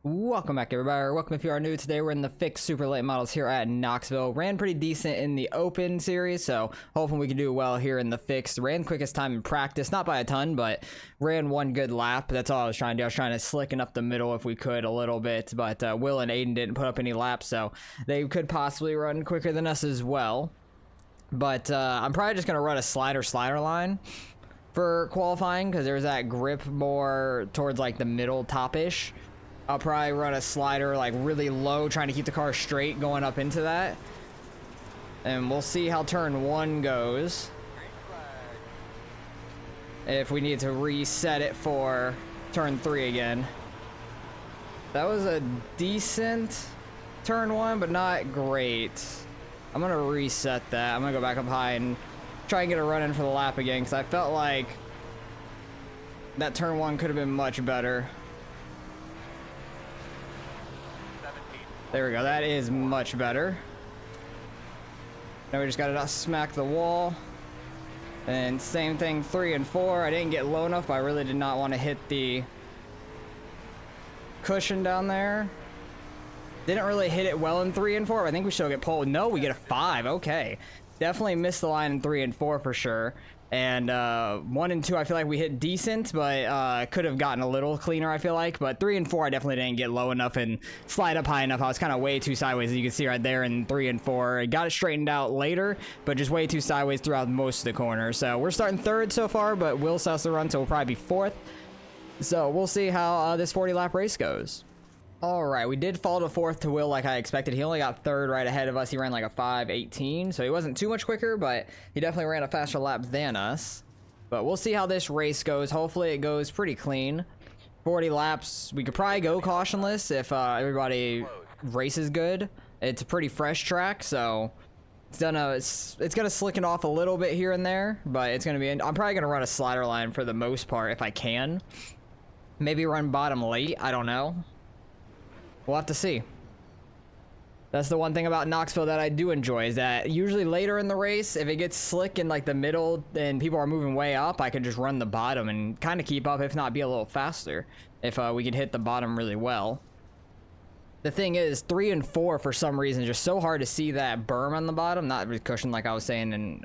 Welcome back, everybody, or welcome if you are new. Today we're in the fixed super late models here at Knoxville. Ran pretty decent in the open series, so hoping we can do well here in the fixed. Ran quickest time in practice, not by a ton, but ran one good lap. That's all I was trying to do. I was trying to slicken up the middle if we could a little bit, but Will and Aiden didn't put up any laps, so they could possibly run quicker than us as well. But I'm probably just going to run a slider line for qualifying, because there's that grip more towards like the middle top-ish. I'll probably run a slider like really low, trying to keep the car straight going up into that. And we'll see how turn one goes. If we need to reset it for turn three again. That was a decent turn one, but not great. I'm gonna reset that. I'm gonna go back up high and try and get a run in for the lap again, because I felt like that turn one could have been much better. There we go, that is much better. Now we just gotta smack the wall. And same thing, 3 and 4. I didn't get low enough, but I really did not want to hit the cushion down there. Didn't really hit it well in 3 and 4, but I think we still get pole. No, we get a 5, okay. Definitely missed the line in 3 and 4 for sure. And 1 and 2, I feel like we hit decent, but could have gotten a little cleaner, I feel like. But 3 and 4, I definitely didn't get low enough and slide up high enough. I was kind of way too sideways, as you can see right there in 3 and 4. I got it straightened out later, but just way too sideways throughout most of the corners. So we're starting 3rd so far, but Will still has to run, so we'll probably be 4th. So we'll see how this 40-lap race goes. Alright, we did fall to 4th to Will like I expected. He only got 3rd right ahead of us. He ran like a 5:18, so he wasn't too much quicker, but he definitely ran a faster lap than us. But we'll see how this race goes. Hopefully it goes pretty clean. 40 laps, we could probably go cautionless if everybody races good. It's a pretty fresh track, so it's gonna slicken off a little bit here and there, but it's gonna be, I'm probably gonna run a slider line for the most part if I can. Maybe run bottom late, I don't know. We'll have to see. That's the one thing about Knoxville that I do enjoy, is that usually later in the race, if it gets slick in like the middle and people are moving way up, I can just run the bottom and kind of keep up, if not be a little faster, if we could hit the bottom really well. The thing is, 3 and 4 for some reason just so hard to see that berm on the bottom, not with cushion like I was saying in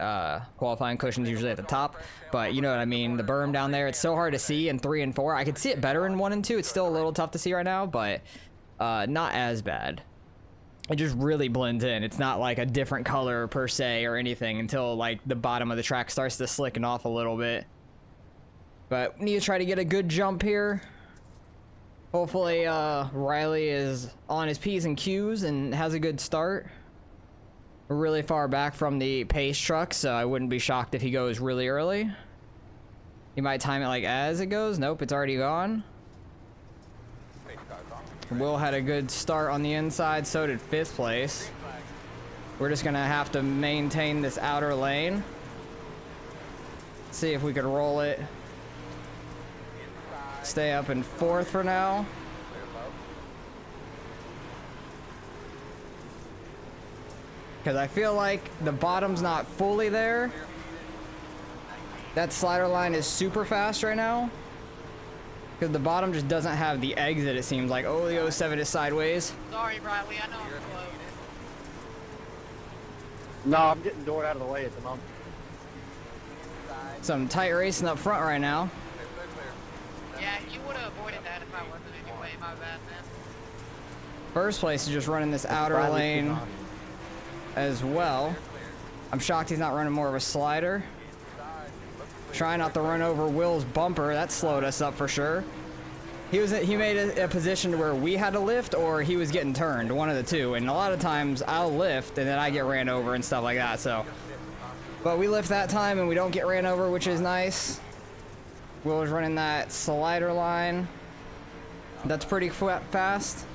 qualifying. Cushion's usually at the top, but you know what I mean, the berm down there, it's so hard to see in 3 and 4. I could see it better in 1 and 2. It's still a little tough to see right now, but not as bad. It just really blends in. It's not like a different color per se or anything until like the bottom of the track starts to slicken off a little bit. But we need to try to get a good jump here. Hopefully Riley is on his P's and Q's and has a good start. We're really far back from the pace truck, so I wouldn't be shocked if he goes really early. He might time it like as it goes. Nope, it's already gone. Will had a good start on the inside, so did 5th place. We're just gonna have to maintain this outer lane. See if we could roll it. Stay up in 4th for now. Because I feel like the bottom's not fully there. That slider line is super fast right now. Because the bottom just doesn't have the exit, it seems like. Oh, the 07 is sideways. Sorry, Riley, I know I'm slow. No, I'm getting Dort out of the way at the moment. Some tight racing up front right now. Yeah, you would have avoided that if I wasn't anyway. My bad, man. First place is just running this outer lane as well. I'm shocked he's not running more of a slider. Trying not to run over Will's bumper. That slowed us up for sure. He made a position where we had to lift or he was getting turned, one of the two. And a lot of times I'll lift and then I get ran over and stuff like that. So, but we lift that time and we don't get ran over, which is nice. Will was running that slider line. That's pretty fast.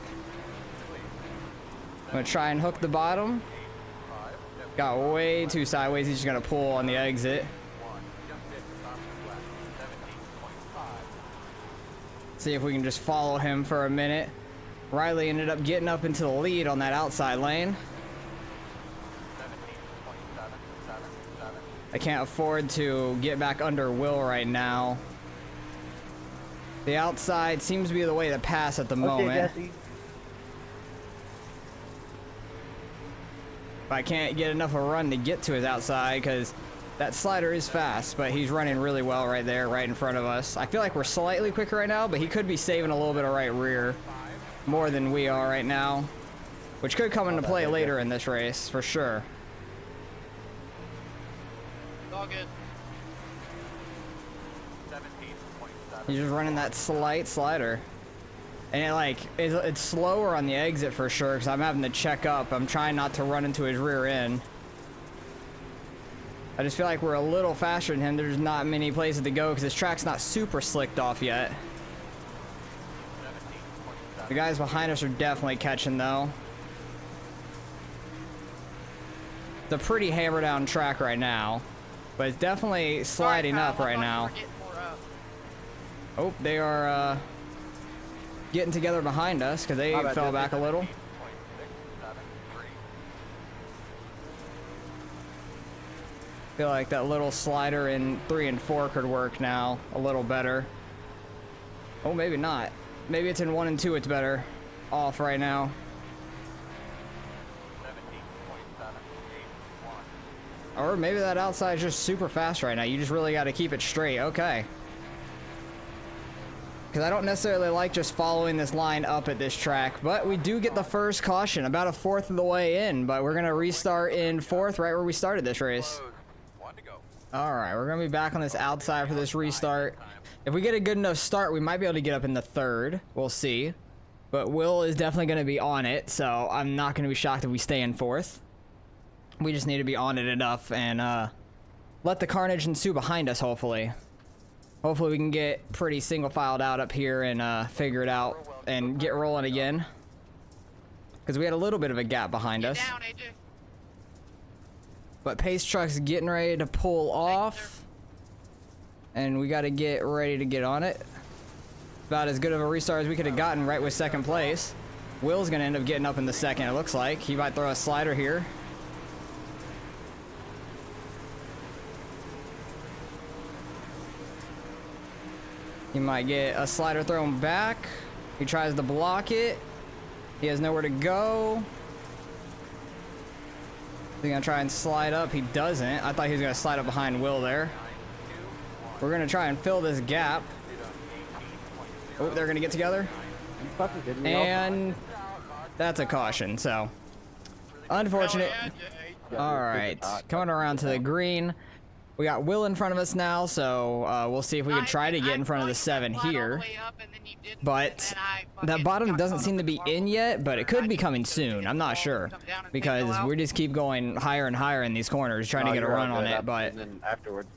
I'm gonna try and hook the bottom. Got way too sideways. He's just gonna pull on the exit. See if we can just follow him for a minute. Riley ended up getting up into the lead on that outside lane. I can't afford to get back under Will right now. The outside seems to be the way to pass at the Okay, moment. Jesse. I can't get enough of a run to get to his outside because that slider is fast, but he's running really well right there, right in front of us. I feel like we're slightly quicker right now, but he could be saving a little bit of right rear more than we are right now, which could come into play later in this race for sure. It's all good. He's just running that slight slider. And it, like, it's slower on the exit for sure because I'm having to check up. I'm trying not to run into his rear end. I just feel like we're a little faster than him. There's not many places to go because this track's not super slicked off yet. The guys behind us are definitely catching though. It's a pretty hammer down track right now, but it's definitely sliding Sorry, up Kyle, I right thought you now. were getting more up. Oh, they are getting together behind us because they My bad, fell Jesse. back a little. Feel like that little slider in 3 and 4 could work now a little better. Oh, maybe not. Maybe it's in 1 and 2 it's better off right now. Or maybe that outside is just super fast right now. You just really got to keep it straight. Okay. Because I don't necessarily like just following this line up at this track, but we do get the first caution about a fourth of the way in, but we're going to restart in 4th right where we started this race. All right, we're going to be back on this outside for this restart. If we get a good enough start, we might be able to get up in the 3rd. We'll see. But Will is definitely going to be on it, so I'm not going to be shocked if we stay in 4th. We just need to be on it enough and let the carnage ensue behind us, hopefully. Hopefully we can get pretty single filed out up here and figure it out and get rolling again. Because we had a little bit of a gap behind Get us. down, AJ. But Pace Truck's getting ready to pull off. And we got to get ready to get on it. About as good of a restart as we could have gotten right with 2nd place. Will's going to end up getting up in the 2nd, it looks like. He might throw a slider here. He might get a slider thrown back. He tries to block it. He has nowhere to go. Is he gonna try and slide up? He doesn't. I thought he was gonna slide up behind Will there. We're gonna try and fill this gap. Oh, they're gonna get together. You fucking did me And that's a caution, so. Unfortunate. Hell yeah, AJ. Alright, coming around to the green. We got Will in front of us now, so we'll see if we can try to get in front of the 7 here. But that bottom doesn't seem to be in yet, but it could be coming soon. I'm not sure. Because we just keep going higher and higher in these corners, trying to get a run on it, but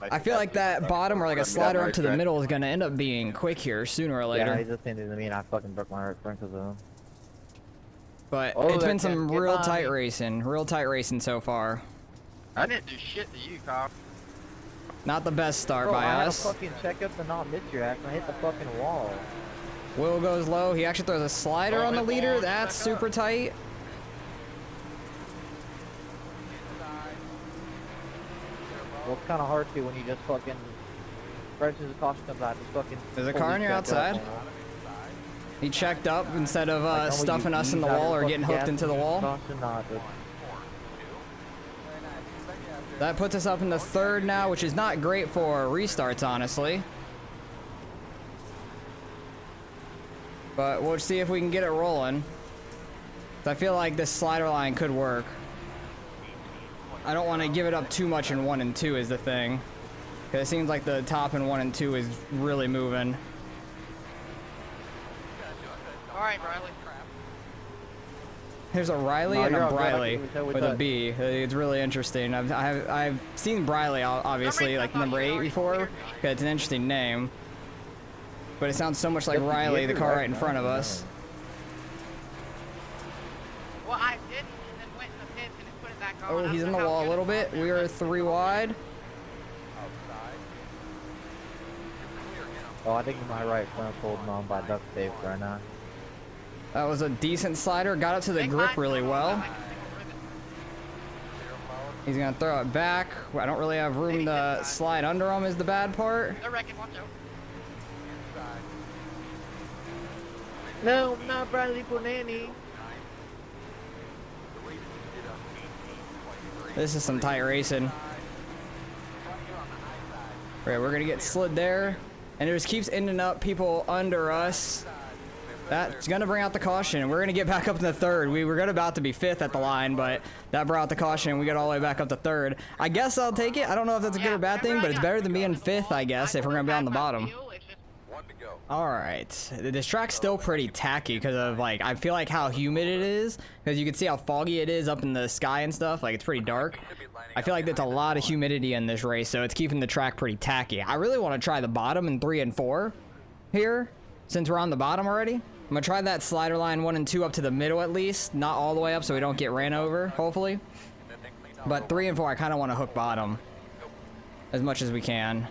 I feel like that bottom or like a slider up to the middle is going to end up being quick here sooner or Yeah, later. he's just saying to me and I fucking broke my front because of him. But Oh, it's been that some can't get real by tight me. racing so far. I didn't do shit to you, Kyle. Not the best start Bro, by I had us. to fucking check up to not miss your ass and I hit the fucking wall. Will goes low. He actually throws a slider on the leader. That's super tight. Well, it's kind of hard to when you just fucking... Right as the caution comes out, just fucking... There's a pull car these on your guys up, outside. you know? He checked up instead of Like, normally stuffing you us in the ease out wall your or getting fucking hooked gas into the and use wall. caution, not just- That puts us up in the 3rd now, which is not great for restarts, honestly. But we'll see if we can get it rolling. I feel like this slider line could work. I don't want to give it up too much in 1 and 2 is the thing. Because it seems like the top in 1 and 2 is really moving. Alright, Riley. There's a Riley No, and you're a all good. I Briley can tell with with a that. B. It's really interesting. I've seen Briley obviously like number 8 before. It's an interesting name, but it sounds so much like That's the Riley, the Gator, car right? right in front of us. Well, I didn't, and then went in the pits and then put it back on. Oh, I don't he's in know the how wall a good little it was bit. there, We are but- 3 wide. Oh, I think my right front's holding on by duct tape right now. That was a decent slider. Got up to the Big grip line really going on, well. like a single ribbon. He's gonna throw it back. I don't really have room to slide under him is the bad part. They're wrecking, watch out. No, not Bradley Bonanni. This is some tight racing. Right, we're gonna get slid there, and it just keeps ending up people under us. That's gonna bring out the caution. We're gonna get back up to the third. We were about to be fifth at the line, but that brought out the caution, and we got all the way back up to third. I guess I'll take it. I don't know if that's a good or bad thing, but it's better than being fifth, I guess, if we're gonna be on the bottom. All right, this track's still pretty tacky because of like, I feel like how humid it is, because you can see how foggy it is up in the sky and stuff. Like, it's pretty dark. I feel like there's a lot of humidity in this race, so it's keeping the track pretty tacky. I really want to try the bottom in 3 and 4 here, since we're on the bottom already. I'm gonna try that slider line 1 and 2 up to the middle at least, not all the way up so we don't get ran over, hopefully. But 3 and 4, I kind of want to hook bottom as much as we can.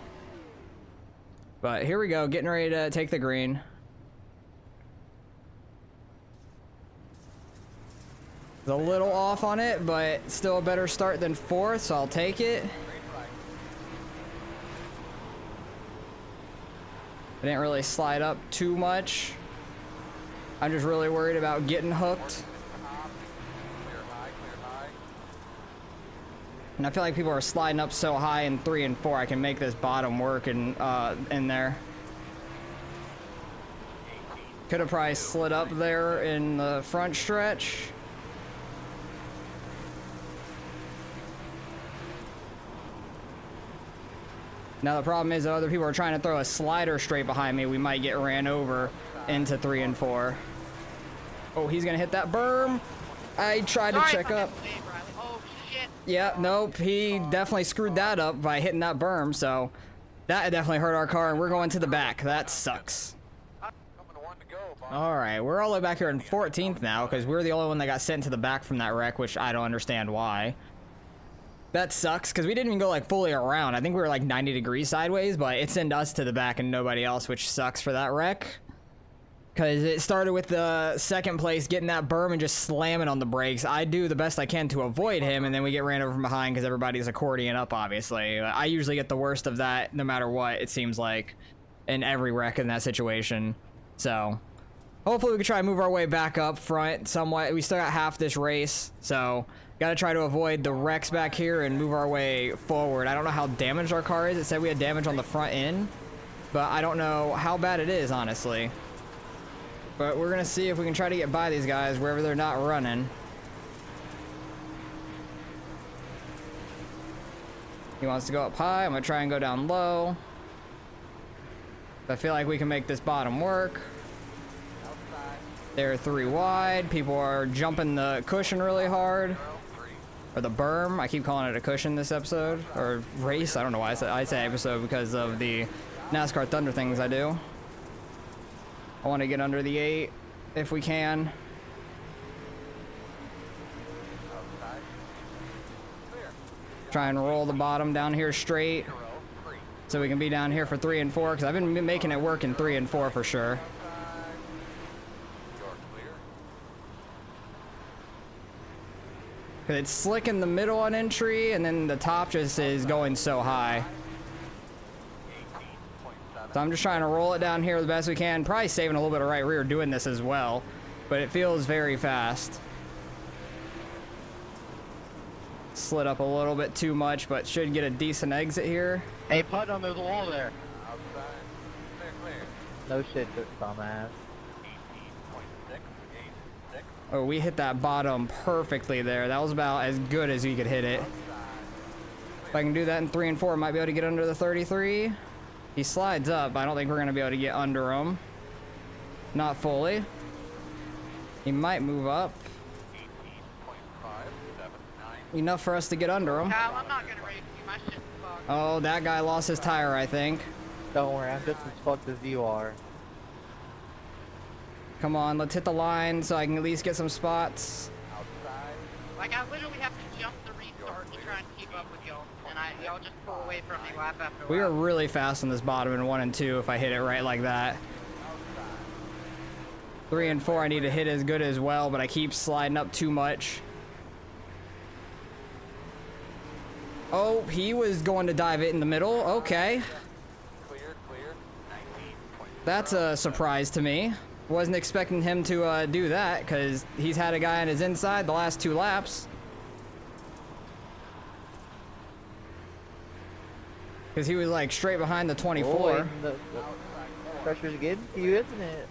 But here we go, getting ready to take the green. It's a little off on it, but still a better start than 4th, so I'll take it. I didn't really slide up too much. I'm just really worried about getting hooked. And I feel like people are sliding up so high in 3 and 4, I can make this bottom work in there. Could have probably slid up there in the front stretch. Now the problem is other people are trying to throw a slider straight behind me. We might get ran over into 3 and 4. Oh, he's gonna hit that berm. I tried to check up. Oh, shit. Yeah, nope, he definitely screwed that up by hitting that berm, so that definitely hurt our car, and we're going to the back. That sucks. Alright, we're all the way back here in 14th now, because we're the only one that got sent to the back from that wreck, which I don't understand why. That sucks, because we didn't even go like fully around. I think we were like 90 degrees sideways, but it sent us to the back and nobody else, which sucks for that wreck. Because it started with the second place getting that berm and just slamming on the brakes. I do the best I can to avoid him, and then we get ran over from behind because everybody's accordion up, obviously. I usually get the worst of that no matter what, it seems like, in every wreck in that situation. So, hopefully we can try to move our way back up front somewhat. We still got half this race, so gotta try to avoid the wrecks back here and move our way forward. I don't know how damaged our car is. It said we had damage on the front end, but I don't know how bad it is, honestly. But we're gonna see if we can try to get by these guys wherever they're not running. He wants to go up high. I'm gonna try and go down low. I feel like we can make this bottom work. They're 3 wide. People are jumping the cushion really hard. Or the berm. I keep calling it a cushion this episode. Or race. I don't know why I say episode because of the NASCAR Thunder things I do. I want to get under the 8 if we can. Try and roll the bottom down here straight so we can be down here for 3 and 4, because I've been making it work in 3 and 4 for sure. Because it's slick in the middle on entry, and then the top just is going so high. So I'm just trying to roll it down here the best we can. Probably saving a little bit of right rear doing this as well. But it feels very fast. Slid up a little bit too much, but should get a decent exit here. Hey, Putnam, there's a wall there. No shit, dumbass. Oh, we hit that bottom perfectly there. That was about as good as we could hit it. If I can do that in 3 and 4, I might be able to get under the 33. He slides up. I don't think we're going to be able to get under him. Not fully. He might move up. Enough for us to get under him. Kyle, I'm not gonna race you. My shit's fucked. Oh, that guy lost his tire, I think. Don't worry, I'm just as fucked as you are. Come on, let's hit the line so I can at least get some spots. Like, I literally have to jump the restart to try and keep up with y'all. And y'all just pull away from me lap after lap. We are really fast on this bottom in 1 and 2 if I hit it right like that. 3 and 4 I need to hit as good as well, but I keep sliding up too much. Oh, he was going to dive it in the middle. Okay. That's a surprise to me. Wasn't expecting him to do that because he's had a guy on his inside the last 2 laps. Because he was like straight behind the 24. Boy, the pressure's getting to you, isn't it?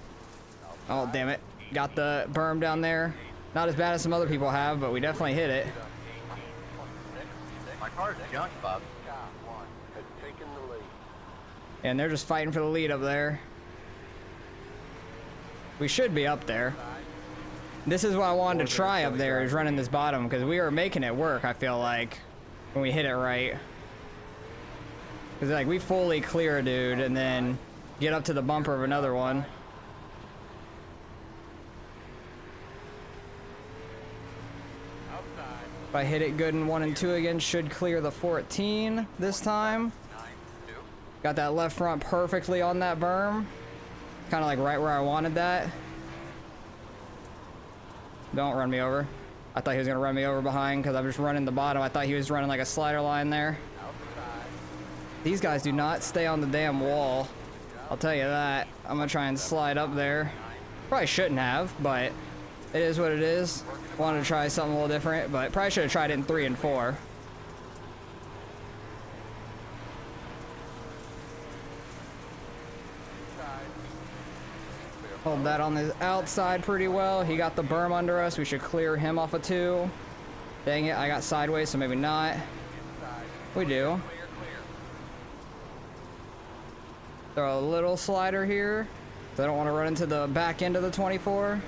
Oh, damn it. Got the berm down there. Not as bad as some other people have, but we definitely hit it. My car's junk, Bob. And they're just fighting for the lead up there. We should be up there. This is what I wanted to try up there, is running this bottom, because we were making it work, I feel like, when we hit it right. Because like we fully clear a dude and then get up to the bumper of another one. If I hit it good in 1 and 2 again, should clear the 14 this time. Got that left front perfectly on that berm. Kind of like right where I wanted that. Don't run me over. I thought he was going to run me over behind because I'm just running the bottom. I thought he was running like a slider line there. These guys do not stay on the damn wall. I'll tell you that. I'm going to try and slide up there. Probably shouldn't have, but it is what it is. Wanted to try something a little different, but probably should have tried it in 3 and 4. Hold that on the outside pretty well. He got the berm under us. We should clear him off of 2. Dang it, I got sideways, so maybe not. We do. Throw a little slider here. I don't want to run into the back end of the 24.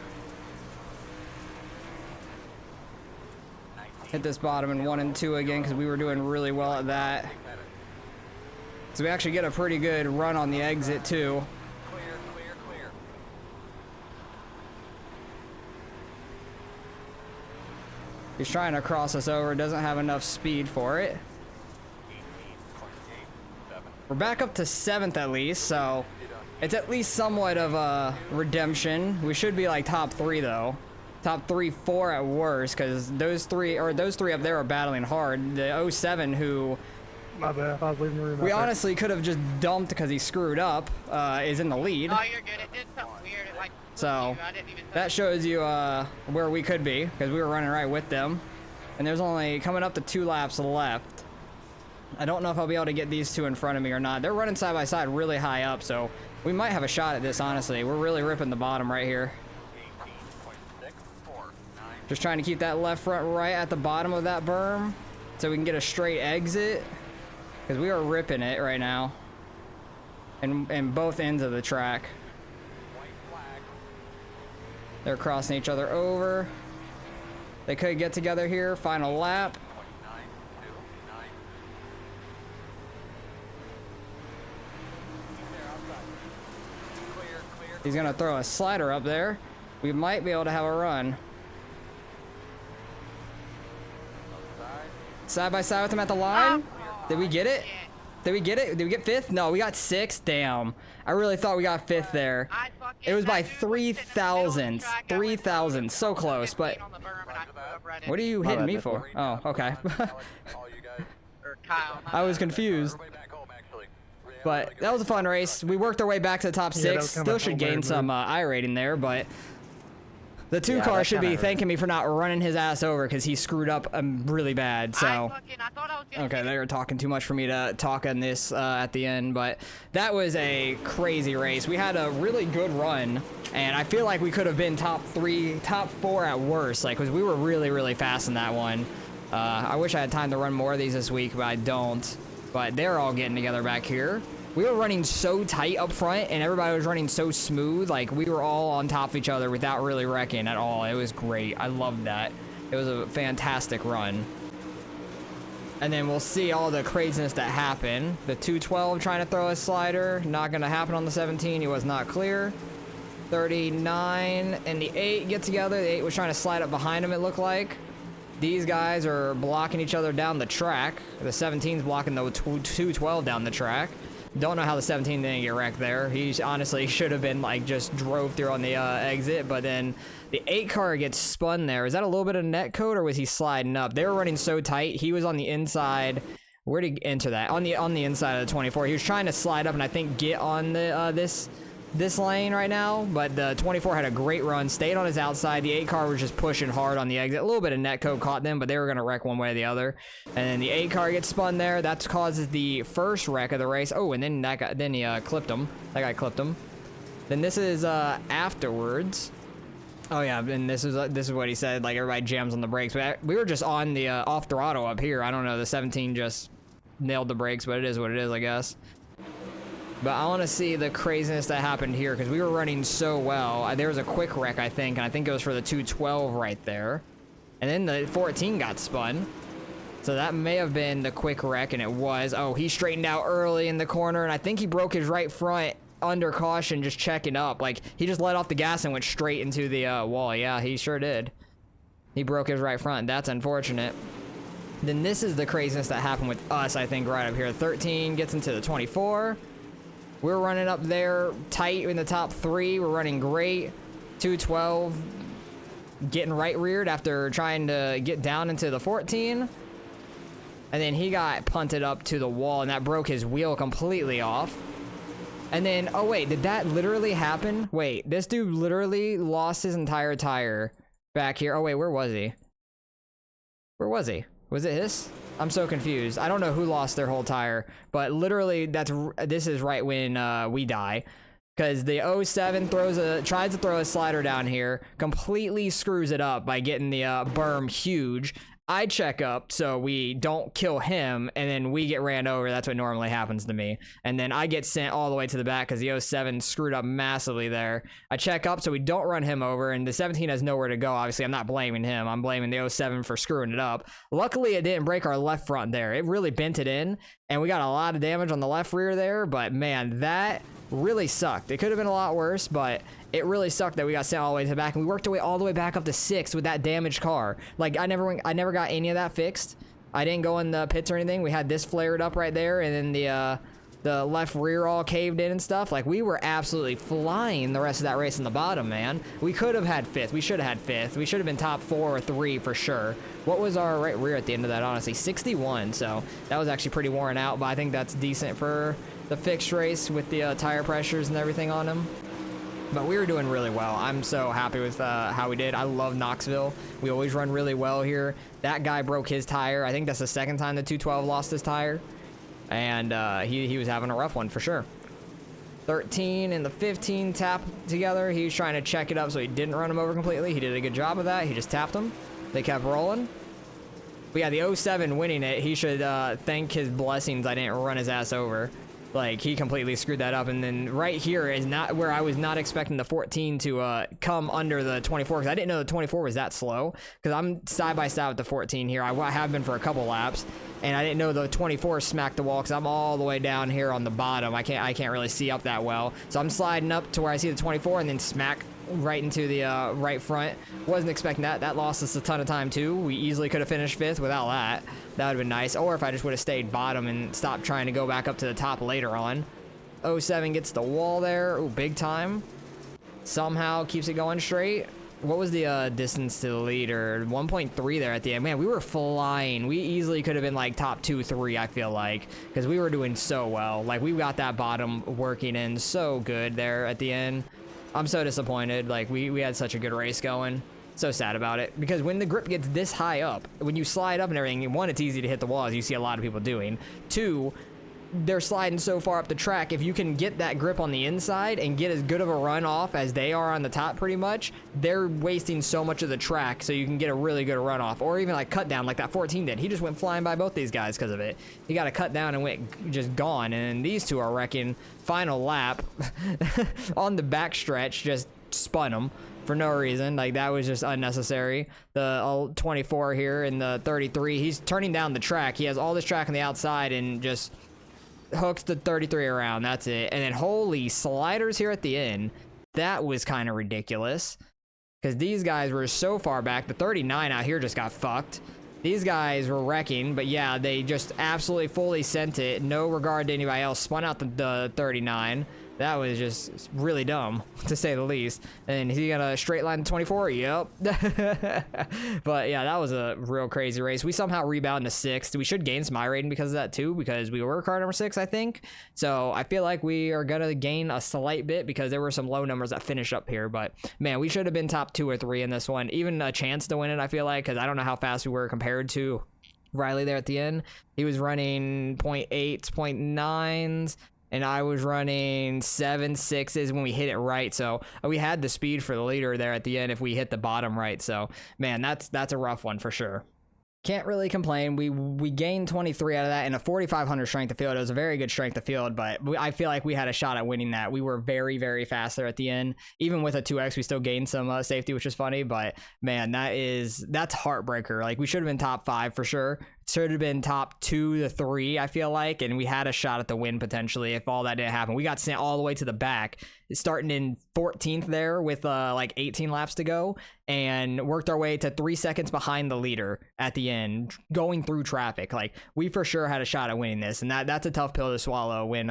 Hit this bottom in 1 and 2 again because we were doing really well at that. So we actually get a pretty good run on the exit too. He's trying to cross us over, doesn't have enough speed for it. We're back up to 7th at least, so it's at least somewhat of a redemption. We should be like top 3 though. Top 3, 4 at worst, because those three up there are battling hard. The 07 who My bad. I was leaving the room. we honestly could have just dumped because he screwed up, is in the lead. Oh, you're good. It did something weird. It, like, So I didn't even that shows you where we could be, because we were running right with them. And there's only coming up to 2 laps left. I don't know if I'll be able to get these 2 in front of me or not. They're running side by side really high up, so we might have a shot at this, honestly. We're really ripping the bottom right here. Just trying to keep that left front right at the bottom of that berm so we can get a straight exit, because we are ripping it right now. And both ends of the track. They're crossing each other over. They could get together here. Final lap. He's gonna throw a slider up there. We might be able to have a run. Side by side with him at the line. Did we get it? Did we get it? Did we get 5th? No, we got 6th. Damn. I really thought we got 5th there. It was by 3,000. 3,000. So close, but what are you hitting me for? Oh, okay. I was confused. But that was a fun race. We worked our way back to the top 6. Still should gain some I rating there, but the 2 car should be thanking me for not running his ass over because he screwed up really bad. So okay, they were talking too much for me to talk on this at the end, but that was a crazy race. We had a really good run, and I feel like we could have been top 3, top 4 at worst, like, because we were really fast in that one. I wish I had time to run more of these this week, but I don't. But they're all getting together back here. We were running so tight up front, and everybody was running so smooth. Like, we were all on top of each other without really wrecking at all. It was great. I loved that. It was a fantastic run. And then we'll see all the craziness that happened. The 212 trying to throw a slider. Not going to happen on the 17. He was not clear. 39 and the 8 get together. The 8 was trying to slide up behind him, it looked like. These guys are blocking each other down the track. The 17's blocking the 212 down the track. Don't know how the 17 didn't get wrecked there. He honestly should have been like just drove through on the exit, but then the 8 car gets spun there. Is that a little bit of net code, or was he sliding up? They were running so tight. He was on the inside. Where did he enter that? On the inside of the 24. He was trying to slide up and I think get on the this this lane right now, but the 24 had a great run, stayed on his outside. The 8 car was just pushing hard on the exit. A little bit of netcode caught them, but they were going to wreck one way or the other. And then the 8 car gets spun there. That causes the first wreck of the race. Oh, and then that guy, then he clipped him. That guy clipped him. Then this is afterwards. Oh yeah, and this is what he said. Like, everybody jams on the brakes. We were just on the off throttle up here. I don't know. The 17 just nailed the brakes, but it is what it is, I guess. But I want to see the craziness that happened here because we were running so well. There was a quick wreck, I think, and I think it was for the 212 right there. And then the 14 got spun. So that may have been the quick wreck, and it was. Oh, he straightened out early in the corner, and I think he broke his right front under caution just checking up. Like, he just let off the gas and went straight into the wall. Yeah, he sure did. He broke his right front. That's unfortunate. Then this is the craziness that happened with us, I think, right up here. 13 gets into the 24. We're running up there tight in the top 3. We're running great. 212 getting right reared after trying to get down into the 14. And then he got punted up to the wall, and that broke his wheel completely off. And then, oh wait, did that literally happen? Wait, this dude literally lost his entire tire back here. Oh wait, where was he? Where was he? Was it his? I'm so confused. I don't know who lost their whole tire, but literally this is right when we die. Because the 07 tries to throw a slider down here, completely screws it up by getting the berm huge. I check up so we don't kill him, and then we get ran over. That's what normally happens to me. And then I get sent all the way to the back because the 07 screwed up massively there. I check up so we don't run him over, and the 17 has nowhere to go. Obviously, I'm not blaming him. I'm blaming the 07 for screwing it up. Luckily, it didn't break our left front there. It really bent it in, and we got a lot of damage on the left rear there, but man, that really sucked. It could have been a lot worse, but it really sucked that we got sent all the way to the back, and we worked our way all the way back up to 6 with that damaged car. Like, I never got any of that fixed. I didn't go in the pits or anything. We had this flared up right there, and then the left rear all caved in and stuff. Like, we were absolutely flying the rest of that race in the bottom, man. We could have had 5th. We should have had 5th. We should have been top 4 or 3 for sure. What was our right rear at the end of that, honestly? 61, so that was actually pretty worn out, but I think that's decent for the fixed race with the tire pressures and everything on them. But we were doing really well. I'm so happy with how we did. I love Knoxville. We always run really well here. That guy broke his tire. I think that's the second time the 212 lost his tire. And he was having a rough one for sure. 13 and the 15 tapped together. He was trying to check it up so he didn't run him over completely. He did a good job of that. He just tapped him. They kept rolling. But yeah, the 07 winning it, he should thank his blessings I didn't run his ass over. Like, he completely screwed that up. And then right here is not where I was not expecting the 14 to come under the 24, because I didn't know the 24 was that slow, because I'm side by side with the 14 here. I have been for a couple laps, and I didn't know the 24 smacked the wall, because I'm all the way down here on the bottom. I can't really see up that well, so I'm sliding up to where I see the 24 and then smack right into the right front. Wasn't expecting that. That lost us a ton of time too. We easily could have finished 5th without that. That would have been nice. Or if I just would have stayed bottom and stopped trying to go back up to the top later on. 07 gets the wall there. Ooh, big time. Somehow keeps it going straight. What was the distance to the leader? 1.3 there at the end. Man, we were flying. We easily could have been like top 2, 3, I feel like, because we were doing so well. Like, we got that bottom working in so good there at the end. I'm so disappointed. Like, we had such a good race going. So sad about it, because when the grip gets this high up, when you slide up and everything, 1, it's easy to hit the wall, as you see a lot of people doing. 2, they're sliding so far up the track. If you can get that grip on the inside and get as good of a run off as they are on the top, pretty much, they're wasting so much of the track, so you can get a really good run off, or even like cut down like that 14 did. He just went flying by both these guys because of it. He got a cut down and went just gone, and these two are wrecking. Final lap on the back stretch, just spun them for no reason. Like, that was just unnecessary. The 24 here and the 33, he's turning down the track. He has all this track on the outside and just hooks the 33 around. That's it. And then holy sliders here at the end. That was kind of ridiculous, because these guys were so far back. The 39 out here just got fucked. These guys were wrecking, but yeah, they just absolutely fully sent it. No regard to anybody else. Spun out the 39. That was just really dumb, to say the least. And is he gonna straight line 24? Yep. But yeah, that was a real crazy race. We somehow rebound to 6th. We should gain some iRating because of that too, because we were car number 6, I think. So I feel like we are gonna gain a slight bit because there were some low numbers that finished up here. But man, we should have been top 2 or 3 in this one. Even a chance to win it, I feel like, because I don't know how fast we were compared to Riley there at the end. He was running 0.8s, 0.9s. And I was running 7.6s when we hit it right. So we had the speed for the leader there at the end if we hit the bottom right. So man, that's a rough one for sure. Can't really complain. We gained 23 out of that and a 4,500 strength of field. It was a very good strength of field, but I feel like we had a shot at winning that. We were very, very fast there at the end. Even with a 2x, we still gained some safety, which is funny. But man, that's heartbreaker. Like we should have been top 5 for sure. Should have been top 2 to 3, I feel like, and we had a shot at the win potentially if all that didn't happen. We got sent all the way to the back, starting in 14th there with like 18 laps to go, and worked our way to 3 seconds behind the leader at the end, going through traffic. Like we for sure had a shot at winning this, and that's a tough pill to swallow when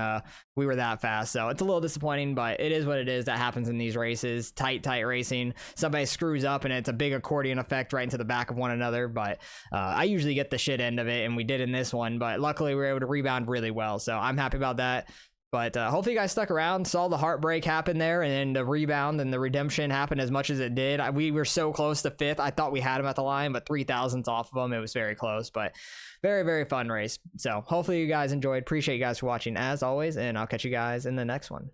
we were that fast. So it's a little disappointing, but it is what it is. That happens in these races. Tight racing. Somebody screws up and it's a big accordion effect right into the back of one another. But I usually get the shit end of it, and we did in this one. But luckily we were able to rebound really well. So I'm happy about that. But hopefully you guys stuck around, saw the heartbreak happen there, and then the rebound and the redemption happen as much as it did. We were so close to 5th. I thought we had him at the line, but 3,000ths off of him. It was very close, but very, very fun race. So hopefully you guys enjoyed. Appreciate you guys for watching as always, and I'll catch you guys in the next one.